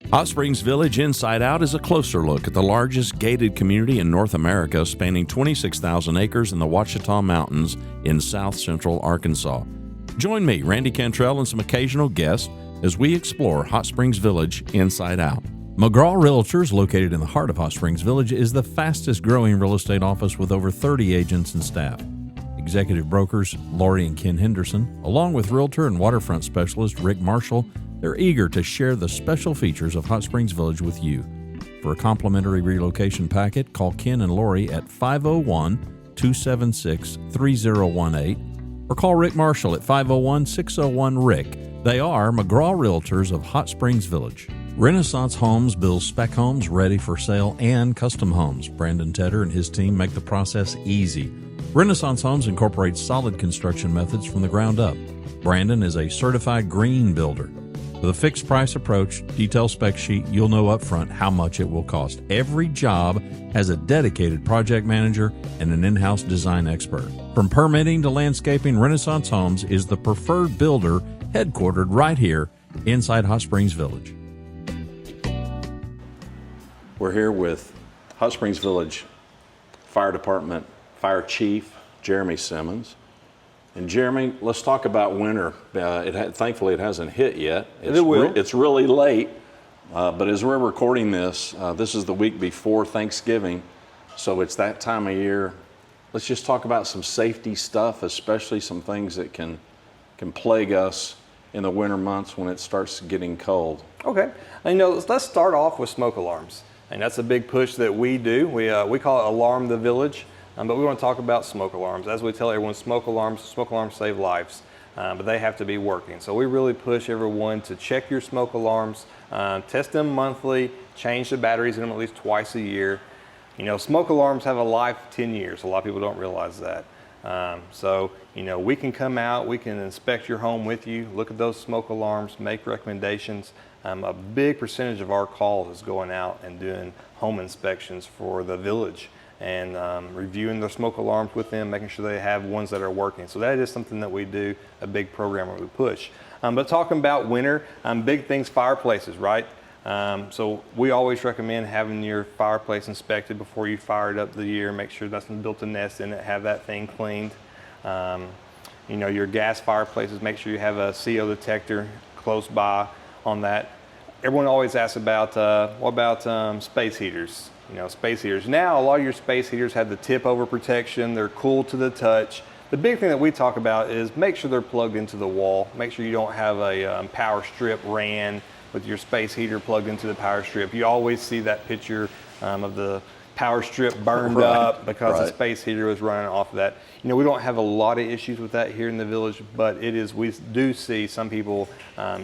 Hot Springs Village Inside Out is a closer look at the largest gated community in North America, spanning 26,000 acres in the Ouachita Mountains in south central Arkansas. Join me, Randy Cantrell, and some occasional guests as we explore Hot Springs Village Inside Out. McGraw Realtors, located in the heart of Hot Springs Village, is the fastest growing real estate office with over 30 agents and staff. Executive brokers Lori and Ken Henderson, along with realtor and waterfront specialist Rick Marshall, they're eager to share the special features of Hot Springs Village with you. For a complimentary relocation packet, call Ken and Lori at 501-276-3018 or call Rick Marshall at 501-601-RICK. They are McGraw Realtors of Hot Springs Village. Renaissance Homes builds spec homes ready for sale and custom homes. Brandon Tedder and his team make the process easy. Renaissance Homes incorporates solid construction methods from the ground up. Brandon is a certified green builder. With a fixed price approach, detailed spec sheet, you'll know upfront how much it will cost. Every job has a dedicated project manager and an in-house design expert. From permitting to landscaping, Renaissance Homes is the preferred builder, headquartered right here inside Hot Springs Village. We're here with Hot Springs Village Fire Department Fire Chief Jeremy Simmons. And Jeremy, let's talk about winter. Thankfully, it hasn't hit yet. It will. It's really late, but as we're recording this, this is the week before Thanksgiving, so it's that time of year. Let's just talk about some safety stuff, especially some things that can plague us in the winter months when it starts getting cold. Okay, and let's start off with smoke alarms, and that's a big push that we do. We call it Alarm the Village. But we want to talk about smoke alarms. As we tell everyone, smoke alarms save lives, but they have to be working. So we really push everyone to check your smoke alarms, test them monthly, change the batteries in them at least twice a year. Smoke alarms have a life of 10 years. A lot of people don't realize that. So we can come out, we can inspect your home with you, look at those smoke alarms, make recommendations. A big percentage of our calls is going out and doing home inspections for the village and reviewing their smoke alarms with them, making sure they have ones that are working. So that is something that we do, a big program that we push. But talking about winter, big things, fireplaces, right? So we always recommend having your fireplace inspected before you fire it up the year, make sure nothing built a nest in it, have that thing cleaned. Your gas fireplaces, make sure you have a CO detector close by on that. Everyone always asks about, what about space heaters? Space heaters. Now, a lot of your space heaters have the tip over protection. They're cool to the touch. The big thing that we talk about is make sure they're plugged into the wall. Make sure you don't have a power strip ran with your space heater plugged into the power strip. You always see that picture of the power strip burned up because the space heater was running off of that. We don't have a lot of issues with that here in the village, but we do see some people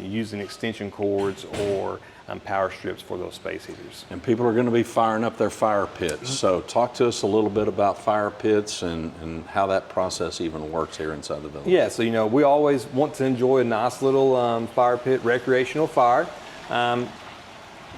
using extension cords or power strips for those space heaters. And people are going to be firing up their fire pits. So talk to us a little bit about fire pits and how that process even works here inside the village. Yeah, so we always want to enjoy a nice little fire pit, recreational fire.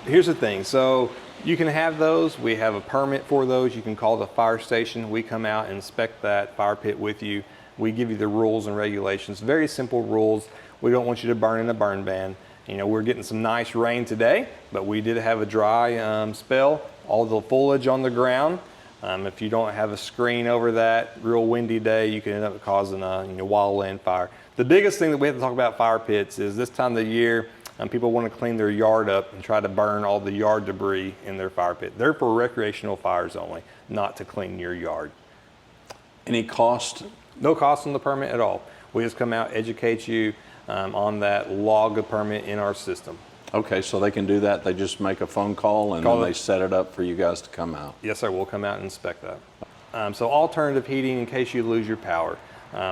Here's the thing, so you can have those. We have a permit for those. You can call the fire station. We come out and inspect that fire pit with you. We give you the rules and regulations, very simple rules. We don't want you to burn in a burn ban. We're getting some nice rain today, but we did have a dry spell. All the foliage on the ground. If you don't have a screen over that, real windy day, you can end up causing a wildland fire. The biggest thing that we have to talk about fire pits is this time of the year, people want to clean their yard up and try to burn all the yard debris in their fire pit. They're for recreational fires only, not to clean your yard. Any cost? No cost on the permit at all. We just come out, educate you on that log of permit in our system. Okay, so they can do that. They just make a phone call and then they set it up for you guys to come out. Yes, sir. We'll come out and inspect that. So alternative heating in case you lose your power.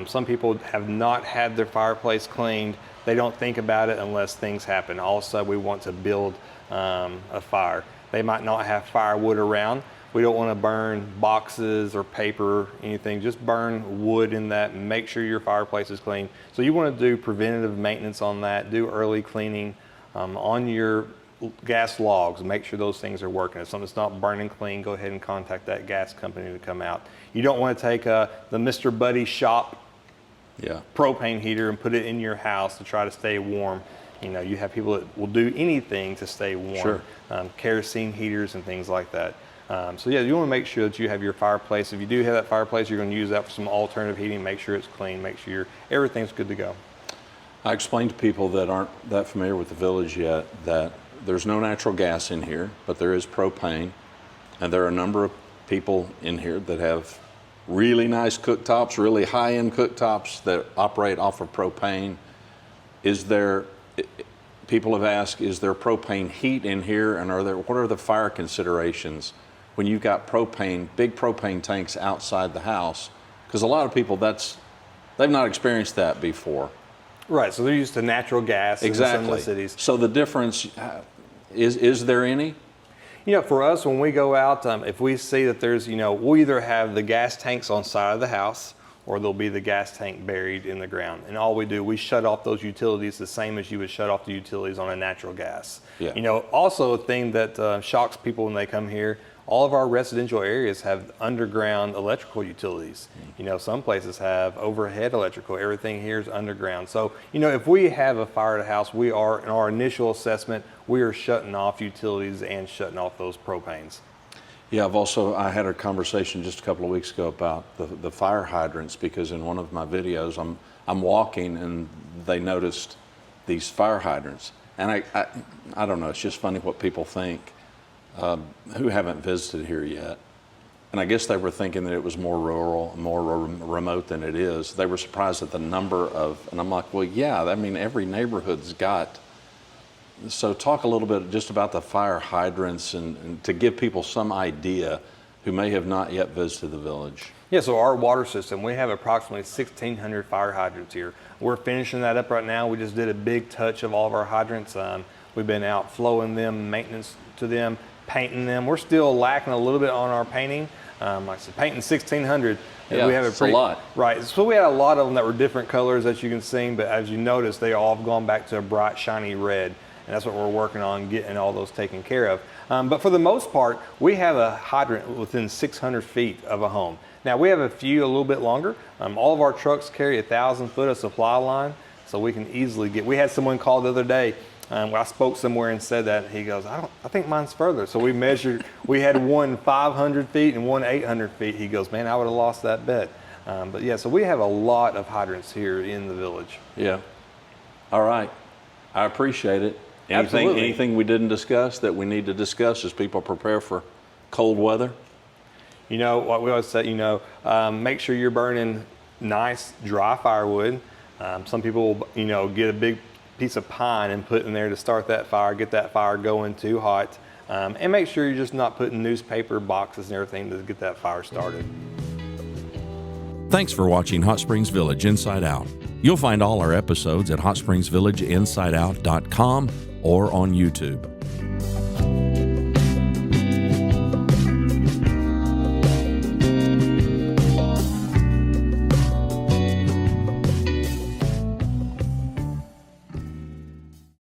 Some people have not had their fireplace cleaned. They don't think about it unless things happen. All of a sudden we want to build a fire. They might not have firewood around. We don't want to burn boxes or paper, anything. Just burn wood in that and make sure your fireplace is clean. So you want to do preventative maintenance on that, do early cleaning on your gas logs, make sure those things are working. If something's not burning clean, go ahead and contact that gas company to come out. You don't want to take the Mr. Buddy shop propane heater and put it in your house to try to stay warm. You have people that will do anything to stay warm. Sure. Kerosene heaters and things like that. So yeah, you want to make sure that you have your fireplace. If you do have that fireplace, you're going to use that for some alternative heating. Make sure it's clean. Make sure everything's good to go. I explained to people that aren't that familiar with the village yet that there's no natural gas in here, but there is propane. And there are a number of people in here that have really nice cooktops, really high-end cooktops that operate off of propane. People have asked, is there propane heat in here, and what are the fire considerations when you've got big propane tanks outside the house? Because a lot of people, they've not experienced that before. Right, so they're used to natural gas in some of the cities. So the difference, is there any? For us, when we go out, if we see that there's, we'll either have the gas tanks on side of the house, or there'll be the gas tank buried in the ground. And all we do, we shut off those utilities the same as you would shut off the utilities on a natural gas. Yeah. Also a thing that shocks people when they come here, all of our residential areas have underground electrical utilities. Some places have overhead electrical. Everything here is underground. So, if we have a fire at a house, we are, in our initial assessment, we are shutting off utilities and shutting off those propanes. Yeah, I had a conversation just a couple of weeks ago about the fire hydrants, because in one of my videos, I'm walking and they noticed these fire hydrants. And I don't know, it's just funny what people think who haven't visited here yet. And I guess they were thinking that it was more rural, more remote than it is. They were surprised at the number and I'm like, well, yeah, every neighborhood's got. So talk a little bit just about the fire hydrants and to give people some idea who may have not yet visited the village. Yeah, so our water system, we have approximately 1,600 fire hydrants here. We're finishing that up right now. We just did a big touch of all of our hydrants. We've been out flowing them, maintenance to them, painting them. We're still lacking a little bit on our painting. Like I said, painting 1,600. Yeah, we have a lot. Right, so we had a lot of them that were different colors that you can see, but as you notice, they all have gone back to a bright, shiny red. And that's what we're working on, getting all those taken care of. But for the most part, we have a hydrant within 600 feet of a home. Now, we have a few a little bit longer. All of our trucks carry 1,000 foot of supply line, so we can easily we had someone call the other day, I spoke somewhere and said that, he goes, I think mine's further. So we measured, we had one 500 feet and one 800 feet. He goes, man, I would have lost that bet. But yeah, so we have a lot of hydrants here in the village. Yeah. All right. I appreciate it. Absolutely. Anything we didn't discuss that we need to discuss as people prepare for cold weather? What we always say, make sure you're burning nice, dry firewood. Some people will, get a big piece of pine and put in there to start that fire, get that fire going too hot. And make sure you're just not putting newspaper boxes and everything to get that fire started. Thanks for watching Hot Springs Village Inside Out. You'll find all our episodes at hotspringsvillageinsideout.com or on YouTube.